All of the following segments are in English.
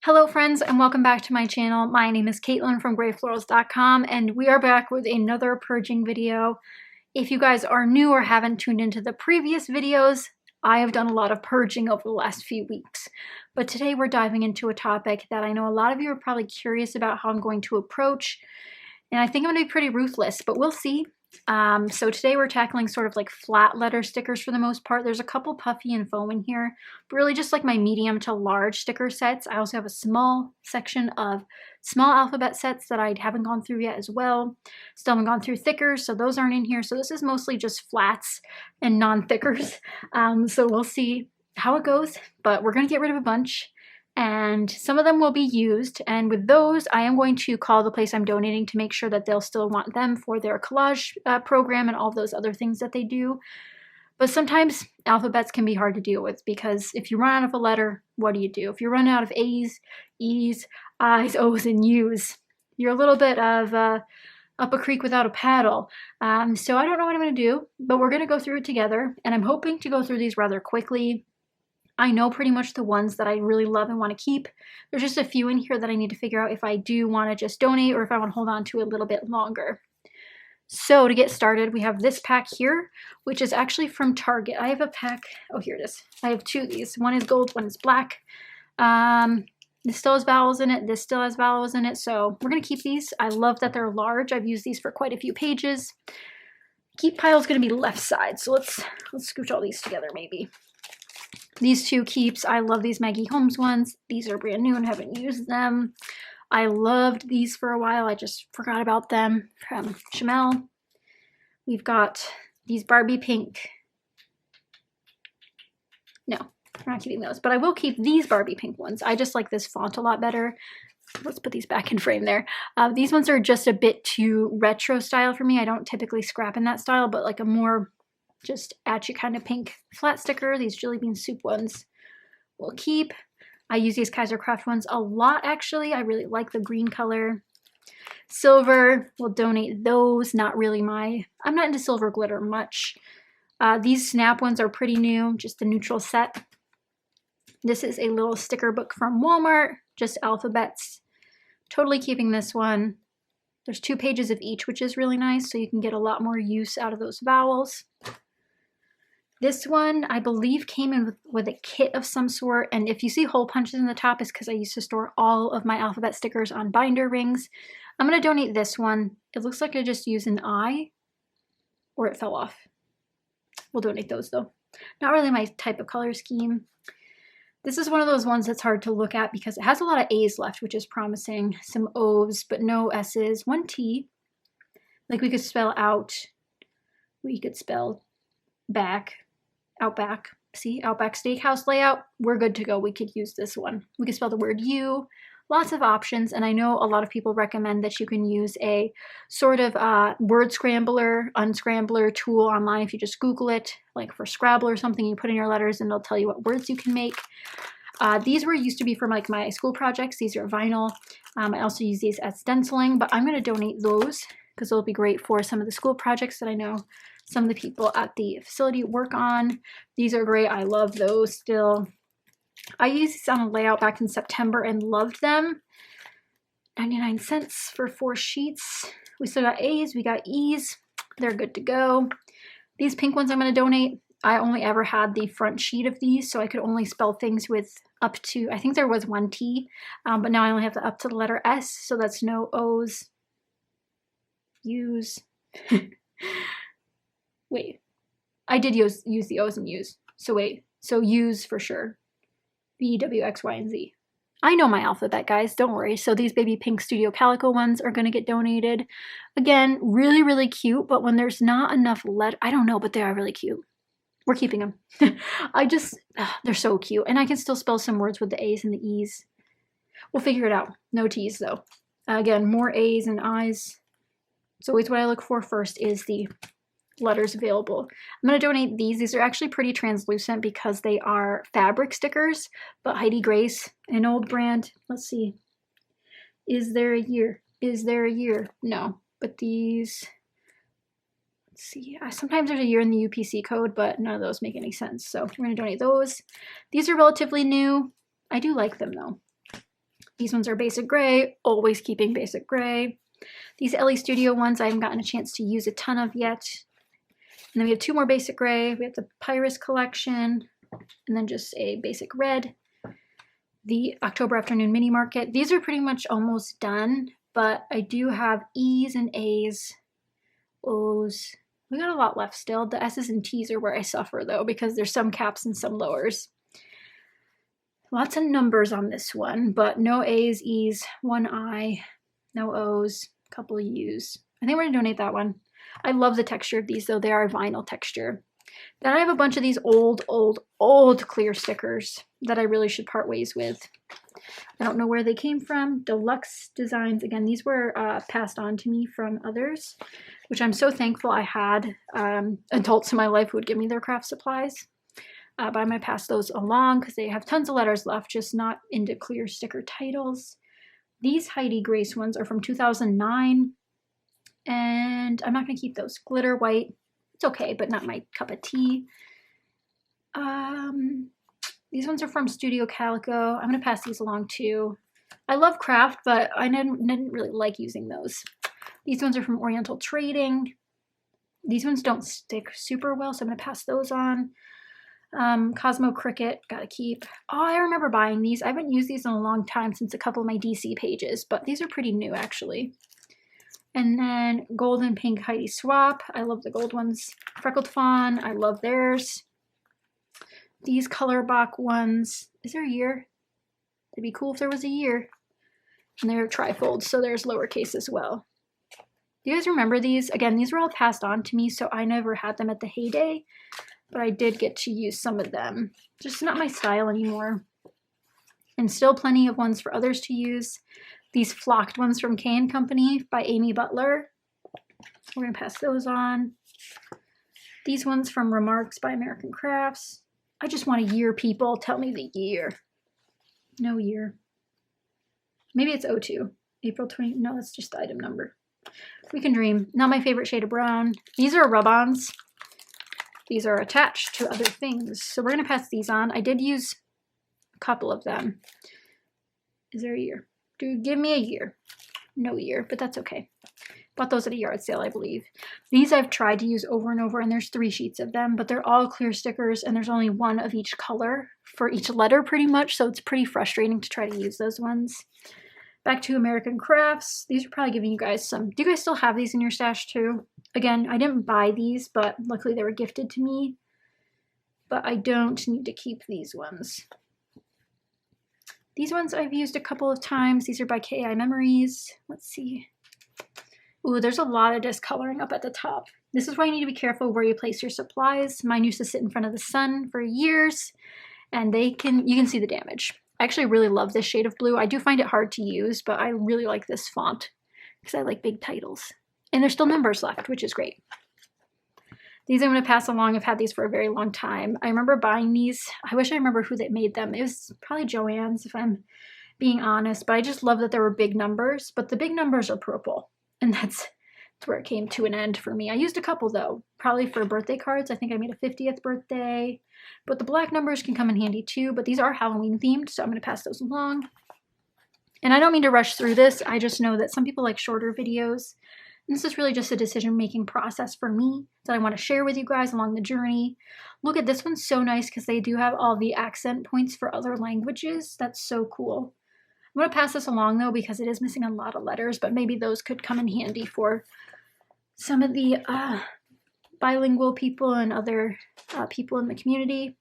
Hello friends and welcome back to my channel. My name is Katelyn from Florals.com and we are back with another purging video. If you guys are new or haven't tuned into the previous videos, I have done a lot of purging over the last few weeks. But today we're diving into a topic that I know a lot of you are probably curious about how I'm going to approach. And I think I'm going to be pretty ruthless, but we'll see. So today we're tackling sort of like flat letter stickers for the most part. There's a couple puffy and foam in here, but really just like my medium to large sticker sets. I also have a small section of small alphabet sets that I haven't gone through yet as well. Still haven't gone through thickers, so those aren't in here. So this is mostly just flats and non-thickers. So we'll see how it goes, but we're going to get rid of a bunch. And some of them will be used, and with those I am going to call the place I'm donating to make sure that they'll still want them for their collage program and all those other things that they do. But sometimes alphabets can be hard to deal with because if you run out of a letter, what do you do? If you run out of A's, E's, I's, O's, and U's, you're a little bit of up a creek without a paddle. So I don't know what I'm going to do, but we're going to go through it together, and I'm hoping to go through these rather quickly. I know pretty much the ones that I really love and want to keep. There's just a few in here that I need to figure out if I do want to just donate or if I want to hold on to a little bit longer. So to get started, we have this pack here, which is actually from Target. I have a pack, oh here it is. I have two of these. One is gold, one is black. This still has vowels in it, this still has vowels in it, so we're going to keep these. I love that they're large. I've used these for quite a few pages. Keep pile is going to be left side, so let's scooch all these together maybe. These two keeps. I love these Maggie Holmes ones. These are brand new and haven't used them. I loved these for a while. I just forgot about them from Chamel. We've got these Barbie pink. No, we're not keeping those, but I will keep these Barbie pink ones. I just like this font a lot better. Let's put these back in frame there. These ones are just a bit too retro style for me. I don't typically scrap in that style, but like a more just at you kind of pink flat sticker. These jelly bean soup ones we'll keep. I use these Kaiser Craft ones a lot actually. I really like the green color. Silver, we'll donate those. Not really I'm not into silver glitter much. These snap ones are pretty new, just the neutral set. This is a little sticker book from Walmart, just alphabets. Totally keeping this one. There's 2 pages of each, which is really nice, so you can get a lot more use out of those vowels. This one, I believe, came in with a kit of some sort, and if you see hole punches in the top, it's because I used to store all of my alphabet stickers on binder rings. I'm going to donate this one. It looks like I just used an I, or it fell off. We'll donate those, though. Not really my type of color scheme. This is one of those ones that's hard to look at because it has a lot of A's left, which is promising. Some O's, but no S's. One T. Like we could spell out. We could spell back. Outback. See? Outback Steakhouse layout. We're good to go. We could use this one. We could spell the word U. Lots of options. And I know a lot of people recommend that you can use a sort of word scrambler, unscrambler tool online. If you just Google it, like for Scrabble or something, you put in your letters and it'll tell you what words you can make. These were used to be for like my school projects. These are vinyl. I also use these as stenciling, but I'm going to donate those because they'll be great for some of the school projects that I know some of the people at the facility work on. These are great. I love those still. I used these on a layout back in September and loved them. 99 cents for 4 sheets. We still got A's, we got E's. They're good to go. These pink ones I'm going to donate. I only ever had the front sheet of these, so I could only spell things with up to, I think there was 1 T, but now I only have the up to the letter S, so that's no O's, U's. Wait, I did use the O's and U's. So wait, so U's for sure. V, W, X, Y, and Z. I know my alphabet, guys, don't worry. So these baby pink Studio Calico ones are going to get donated. Again, really, really cute, but when there's not enough I don't know, but they are really cute. We're keeping them. They're so cute. And I can still spell some words with the A's and the E's. We'll figure it out. No T's, though. Again, more A's and I's. It's always what I look for first is the letters available. I'm going to donate these. These are actually pretty translucent because they are fabric stickers, but Heidi Grace, an old brand. Let's see. Is there a year? Is there a year? No, but these, let's see. Sometimes there's a year in the UPC code, but none of those make any sense. So we're going to donate those. These are relatively new. I do like them though. These ones are basic gray, always keeping basic gray. These LE Studio ones I haven't gotten a chance to use a ton of yet. And then we have 2 more basic gray. We have the Pyrus collection, and then just a basic red. The October Afternoon Mini Market. These are pretty much almost done, but I do have E's and A's, O's. We got a lot left still. The S's and T's are where I suffer though, because there's some caps and some lowers. Lots of numbers on this one, but no A's, E's, 1 I, no O's, a couple of U's. I think we're gonna donate that one. I love the texture of these though. They are vinyl texture. Then I have a bunch of these old clear stickers that I really should part ways with. I don't know where they came from. Deluxe Designs. Again, these were passed on to me from others, which I'm so thankful I had adults in my life who would give me their craft supplies. But I might pass those along because they have tons of letters left, just not into clear sticker titles. These Heidi Grace ones are from 2009, and I'm not going to keep those. Glitter white. It's okay, but not my cup of tea. These ones are from Studio Calico. I'm going to pass these along too. I love craft, but I didn't really like using those. These ones are from Oriental Trading. These ones don't stick super well, so I'm going to pass those on. Cosmo Cricket, gotta keep. Oh, I remember buying these. I haven't used these in a long time, since a couple of my DC pages, but these are pretty new actually. And then Gold and Pink Heidi Swap. I love the gold ones. Freckled Fawn, I love theirs. These color box ones. Is there a year? It'd be cool if there was a year. And they're trifolds, so there's lowercase as well. Do you guys remember these? Again, these were all passed on to me, so I never had them at the heyday, but I did get to use some of them. Just not my style anymore. And still plenty of ones for others to use. These flocked ones from K & Company by Amy Butler. We're going to pass those on. These ones from Remarks by American Crafts. I just want a year, people. Tell me the year. No year. Maybe it's 02. April 20. No, that's just the item number. We can dream. Not my favorite shade of brown. These are rub-ons. These are attached to other things. So we're going to pass these on. I did use a couple of them. Is there a year? Give me a year. No year, but that's okay. Bought those at a yard sale, I believe. These I've tried to use over and over, and there's 3 sheets of them, but they're all clear stickers, and there's only 1 of each color for each letter pretty much, so it's pretty frustrating to try to use those ones. Back to American Crafts. These are probably giving you guys some. Do you guys still have these in your stash too? Again, I didn't buy these, but luckily they were gifted to me. But I don't need to keep these ones. These ones I've used a couple of times. These are by KI Memories. Let's see. Ooh, there's a lot of discoloring up at the top. This is why you need to be careful where you place your supplies. Mine used to sit in front of the sun for years, and you can see the damage. I actually really love this shade of blue. I do find it hard to use, but I really like this font because I like big titles. And there's still numbers left, which is great. These I'm going to pass along. I've had these for a very long time. I remember buying these. I wish I remember who that made them. It was probably Joann's, if I'm being honest. But I just love that there were big numbers. But the big numbers are purple. And that's where it came to an end for me. I used a couple, though. Probably for birthday cards. I think I made a 50th birthday. But the black numbers can come in handy, too. But these are Halloween themed, so I'm going to pass those along. And I don't mean to rush through this. I just know that some people like shorter videos. This is really just a decision-making process for me that I want to share with you guys along the journey. Look at this one's so nice because they do have all the accent points for other languages. That's so cool. I'm going to pass this along though because it is missing a lot of letters, but maybe those could come in handy for some of the bilingual people and other people in the community.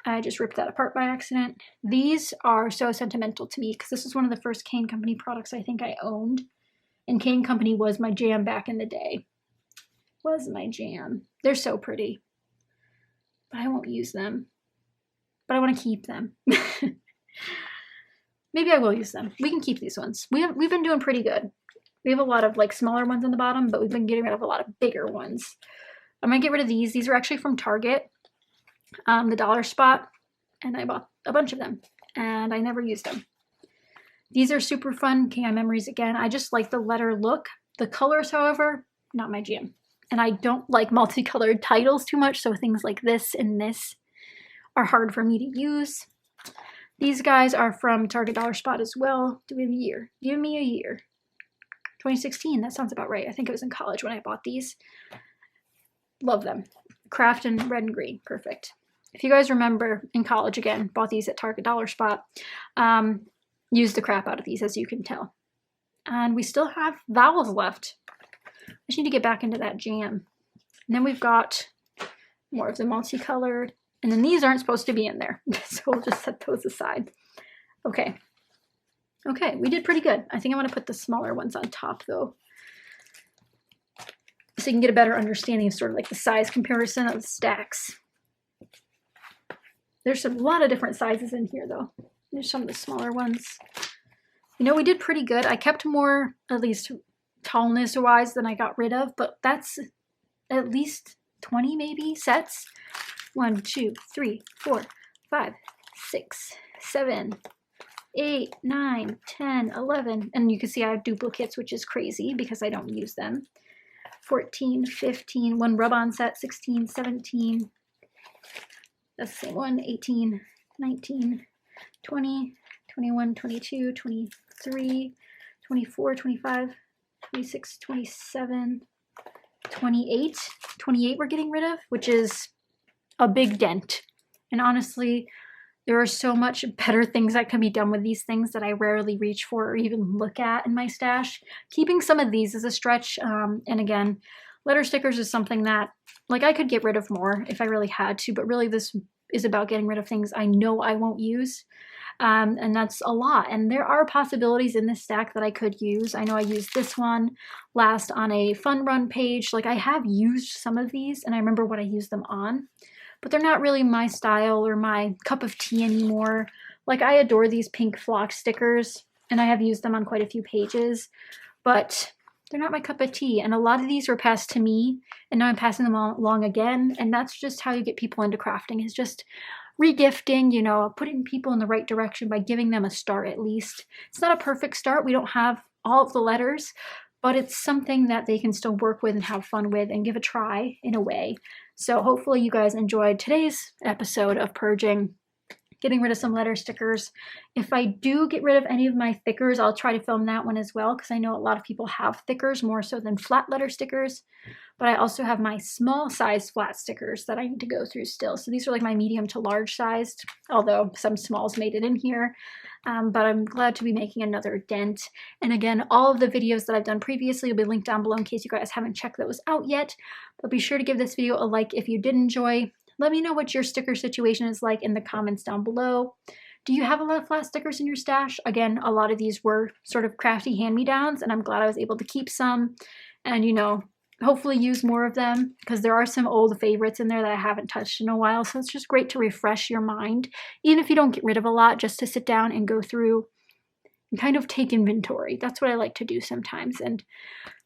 I just ripped that apart by accident. These are so sentimental to me because this is one of the first K & Company products I think I owned. And K & Company was my jam back in the day. Was my jam. They're so pretty. But I won't use them. But I want to keep them. Maybe I will use them. We can keep these ones. We've been doing pretty good. We have a lot of like smaller ones on the bottom, but we've been getting rid of a lot of bigger ones. I'm going to get rid of these. These are actually from Target. The dollar spot. And I bought a bunch of them. And I never used them. These are super fun, KI Memories again. I just like the letter look. The colors, however, not my jam. And I don't like multicolored titles too much, so things like this and this are hard for me to use. These guys are from Target Dollar Spot as well. Do we have a year? Give me a year. 2016, that sounds about right. I think it was in college when I bought these. Love them. Craft in red and green, perfect. If you guys remember, in college again, bought these at Target Dollar Spot. Used the crap out of these, as you can tell. And we still have vowels left. I just need to get back into that jam. And then we've got more of the multicolored. And then these aren't supposed to be in there. So we'll just set those aside. Okay. Okay, we did pretty good. I think I want to put the smaller ones on top though, so you can get a better understanding of sort of like the size comparison of the stacks. There's a lot of different sizes in here though. There's some of the smaller ones. You know, we did pretty good. I kept more, at least tallness wise, than I got rid of, but that's at least 20 maybe sets. 1, 2, 3, 4, 5, 6, 7, 8, 9, 10, 11. And you can see I have duplicates, which is crazy because I don't use them. 14, 15, one rub-on set, 16, 17. That's the same one. 18, 19, 20, 21, 22, 23, 24, 25, 26, 27, 28. 28 we're getting rid of, which is a big dent. And honestly, there are so much better things that can be done with these things that I rarely reach for or even look at in my stash. Keeping some of these is a stretch. And again, letter stickers is something that, like, I could get rid of more if I really had to, but really this is about getting rid of things I know I won't use. And that's a lot. And there are possibilities in this stack that I could use. I know I used this one last on a fun run page. Like, I have used some of these and I remember what I used them on, but they're not really my style or my cup of tea anymore. Like, I adore these pink flock stickers and I have used them on quite a few pages, but they're not my cup of tea. And a lot of these were passed to me and now I'm passing them along again. And that's just how you get people into crafting, is just regifting, you know, putting people in the right direction by giving them a start at least. It's not a perfect start. We don't have all of the letters, but it's something that they can still work with and have fun with and give a try in a way. So hopefully you guys enjoyed today's episode of purging, getting rid of some letter stickers. If I do get rid of any of my thickers, I'll try to film that one as well, because I know a lot of people have thickers more so than flat letter stickers. But I also have my small size flat stickers that I need to go through still. So these are like my medium to large sized, although some smalls made it in here. But I'm glad to be making another dent. And again, all of the videos that I've done previously will be linked down below in case you guys haven't checked those out yet. But be sure to give this video a like if you did enjoy. Let me know what your sticker situation is like in the comments down below. Do you have a lot of flat stickers in your stash? Again, a lot of these were sort of crafty hand-me-downs, and I'm glad I was able to keep some and, you know, hopefully use more of them, because there are some old favorites in there that I haven't touched in a while. So it's just great to refresh your mind, even if you don't get rid of a lot, just to sit down and go through and kind of take inventory. That's what I like to do sometimes. And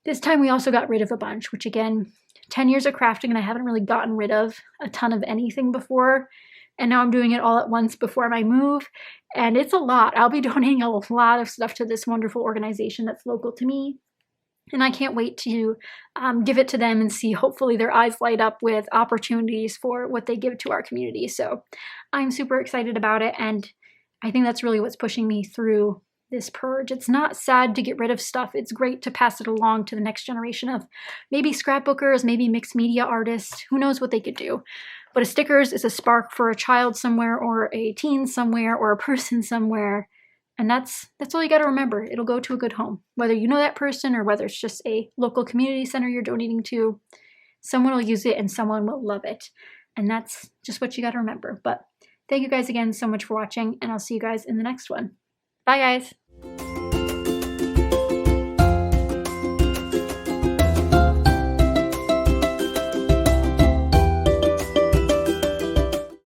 this time we also got rid of a bunch, which again, 10 years of crafting and I haven't really gotten rid of a ton of anything before. And now I'm doing it all at once before my move. And it's a lot. I'll be donating a lot of stuff to this wonderful organization that's local to me. And I can't wait to give it to them and see hopefully their eyes light up with opportunities for what they give to our community. So I'm super excited about it. And I think that's really what's pushing me through this purge. It's not sad to get rid of stuff. It's great to pass it along to the next generation of maybe scrapbookers, maybe mixed media artists. Who knows what they could do. But a stickers is a spark for a child somewhere, or a teen somewhere, or a person somewhere. And that's all you got to remember. It'll go to a good home. Whether you know that person or whether it's just a local community center you're donating to, someone will use it and someone will love it. And that's just what you got to remember. But thank you guys again so much for watching, and I'll see you guys in the next one. Bye, guys.